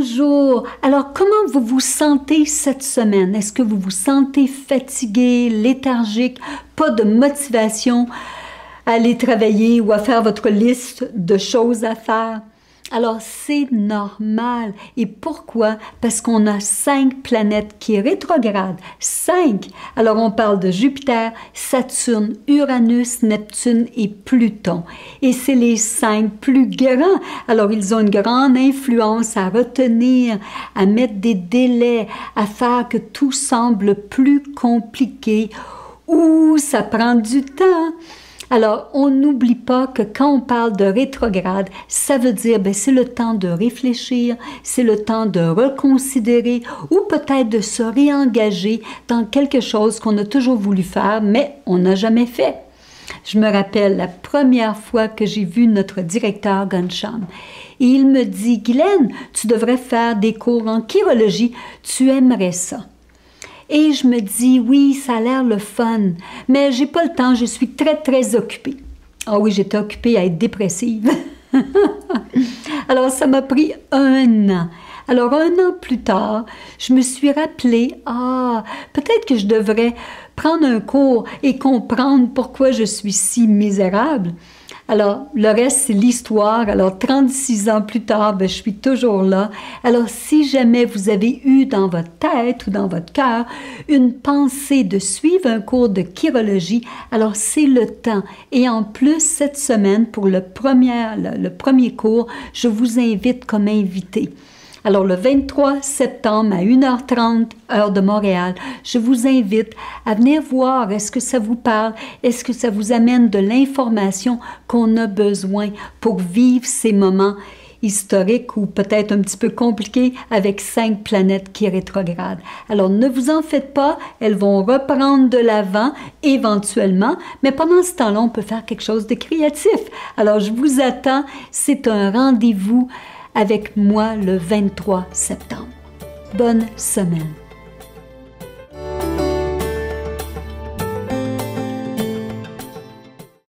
Bonjour. Alors, comment vous vous sentez cette semaine? Est-ce que vous vous sentez fatigué, léthargique, pas de motivation à aller travailler ou à faire votre liste de choses à faire? Alors, c'est normal. Et pourquoi? Parce qu'on a 5 planètes qui rétrogradent. 5! Alors, on parle de Jupiter, Saturne, Uranus, Neptune et Pluton. Et c'est les 5 plus grands. Alors, ils ont une grande influence à retenir, à mettre des délais, à faire que tout semble plus compliqué. Ouh, ça prend du temps! Alors, on n'oublie pas que quand on parle de rétrograde, ça veut dire, c'est le temps de réfléchir, c'est le temps de reconsidérer ou peut-être de se réengager dans quelque chose qu'on a toujours voulu faire, mais on n'a jamais fait. Je me rappelle la première fois que j'ai vu notre directeur Gunsham. Et il me dit, « Guylaine, tu devrais faire des cours en chirologie, tu aimerais ça. » Et je me dis, oui, ça a l'air le fun, mais j'ai pas le temps, je suis très occupée. Ah oui, j'étais occupée à être dépressive. Alors, ça m'a pris 1 an. Alors, 1 an plus tard, je me suis rappelé, peut-être que je devrais prendre un cours et comprendre pourquoi je suis si misérable. Alors, le reste, c'est l'histoire. Alors, 36 ans plus tard, je suis toujours là. Alors, si jamais vous avez eu dans votre tête ou dans votre cœur une pensée de suivre un cours de chirologie, alors c'est le temps. Et en plus, cette semaine, pour le premier cours, je vous invite comme invité. Alors, le 23 septembre à 1h30, heure de Montréal, je vous invite à venir voir, est-ce que ça vous parle, est-ce que ça vous amène de l'information qu'on a besoin pour vivre ces moments historiques ou peut-être un petit peu compliqués avec 5 planètes qui rétrogradent. Alors, ne vous en faites pas, elles vont reprendre de l'avant éventuellement, mais pendant ce temps-là, on peut faire quelque chose de créatif. Alors, je vous attends, c'est un rendez-vous avec moi le 23 septembre. Bonne semaine.